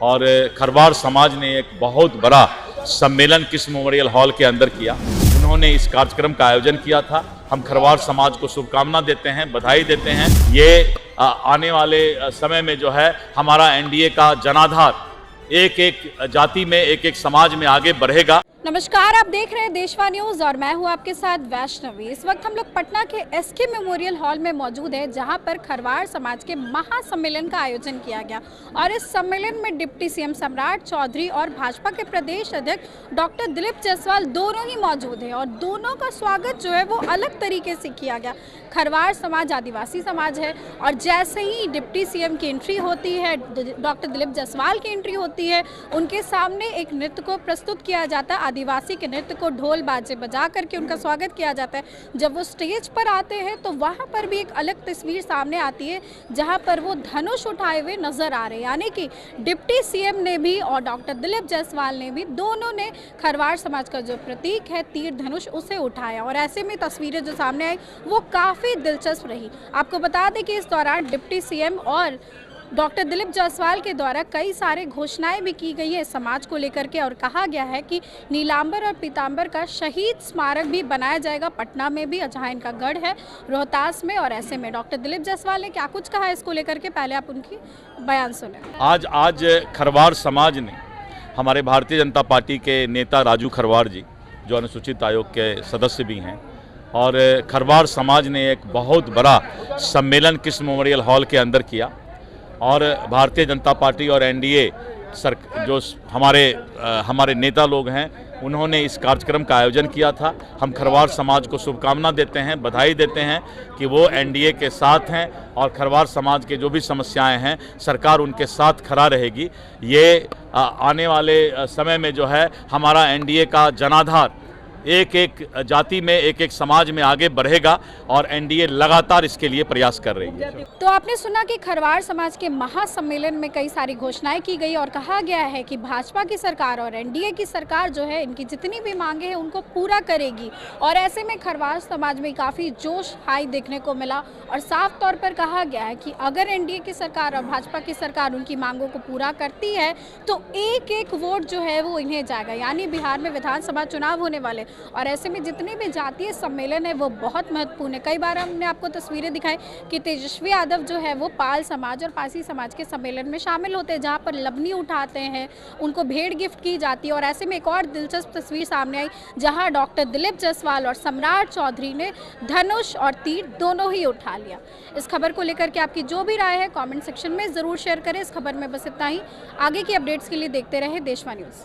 और खरवार समाज ने एक बहुत बड़ा सम्मेलन किस मेमोरियल हॉल के अंदर किया। उन्होंने इस कार्यक्रम का आयोजन किया था। हम खरवार समाज को शुभकामना देते हैं, बधाई देते हैं। ये आने वाले समय में जो है हमारा एनडीए का जनाधार एक एक जाति में, एक एक समाज में आगे बढ़ेगा। नमस्कार, आप देख रहे हैं देशवा न्यूज और मैं हूं आपके साथ वैष्णवी। इस वक्त हम लोग पटना के एसके मेमोरियल हॉल में मौजूद है, जहां पर खरवार समाज के महासम्मेलन का आयोजन किया गया। और इस सम्मेलन में डिप्टी सीएम सम्राट चौधरी और भाजपा के प्रदेश अध्यक्ष डॉक्टर दिलीप जायसवाल दोनों ही मौजूद हैं और दोनों का स्वागत जो है वो अलग तरीके से किया गया। खरवार समाज आदिवासी समाज है और जैसे ही डिप्टी सीएम की एंट्री होती है, डॉक्टर दिलीप जायसवाल की एंट्री होती है, उनके सामने एक नृत्य को प्रस्तुत किया जाता है। आदिवासी के नृत्य को ढोल बाजे बजा करके उनका स्वागत किया जाता है। जब वो स्टेज पर आते हैं तो वहाँ पर भी एक अलग तस्वीर सामने आती है, जहाँ पर वो धनुष उठाए हुए नजर आ रहे हैं। यानी कि डिप्टी सीएम ने भी और डॉक्टर दिलीप जायसवाल ने भी, दोनों ने खरवार समाज का जो प्रतीक है तीर धनुष, उसे उठाया। और ऐसे में तस्वीरें जो सामने आई वो काफ़ी दिलचस्प रही। आपको बता दें कि इस दौरान डिप्टी सीएम और डॉक्टर दिलीप जायसवाल के द्वारा कई सारे घोषणाएं भी की गई है इस समाज को लेकर के, और कहा गया है कि नीलांबर और पीतांबर का शहीद स्मारक भी बनाया जाएगा पटना में भी, जहां इनका गढ़ है रोहतास में। और ऐसे में डॉक्टर दिलीप जायसवाल ने क्या कुछ कहा इसको लेकर के, पहले आप उनकी बयान सुने। आज खरवार समाज ने, हमारे भारतीय जनता पार्टी के नेता राजू खरवार जी, जो अनुसूचित आयोग के सदस्य भी हैं, और खरवार समाज ने एक बहुत बड़ा सम्मेलन किस मेमोरियल हॉल के अंदर किया। और भारतीय जनता पार्टी और एनडीए जो हमारे नेता लोग हैं, उन्होंने इस कार्यक्रम का आयोजन किया था। हम खरवार समाज को शुभकामना देते हैं, बधाई देते हैं कि वो एनडीए के साथ हैं और खरवार समाज के जो भी समस्याएं हैं सरकार उनके साथ खड़ा रहेगी। ये आने वाले समय में जो है हमारा एनडीए का जनाधार एक एक जाति में, एक एक समाज में आगे बढ़ेगा और एनडीए लगातार इसके लिए प्रयास कर रही है। तो आपने सुना कि खरवार समाज के महासम्मेलन में कई सारी घोषणाएं की गई और कहा गया है कि भाजपा की सरकार और एनडीए की सरकार जो है इनकी जितनी भी मांगे हैं उनको पूरा करेगी। और ऐसे में खरवार समाज में काफ़ी जोश हाई देखने को मिला और साफ तौर पर कहा गया है कि अगर एनडीए की सरकार और भाजपा की सरकार उनकी मांगों को पूरा करती है तो एक एक वोट जो है वो इन्हें जाएगा। यानी बिहार में विधानसभा चुनाव होने वाले, और ऐसे में जितने भी जातीय सम्मेलन है वो बहुत महत्वपूर्ण है। कई बार हमने आपको तस्वीरें दिखाई कि तेजस्वी यादव जो है वो पाल समाज और पासी समाज के सम्मेलन में शामिल होते हैं, जहां पर लबनी उठाते हैं, उनको भेंट गिफ्ट की जाती है। और ऐसे में एक और दिलचस्प तस्वीर सामने आई, जहां डॉक्टर दिलीप जायसवाल और सम्राट चौधरी ने धनुष और तीर दोनों ही उठा लिया। इस खबर को लेकर के आपकी जो भी राय है कॉमेंट सेक्शन में ज़रूर शेयर करें। इस खबर में बस इतना ही। आगे की अपडेट्स के लिए देखते रहे देशवा न्यूज़।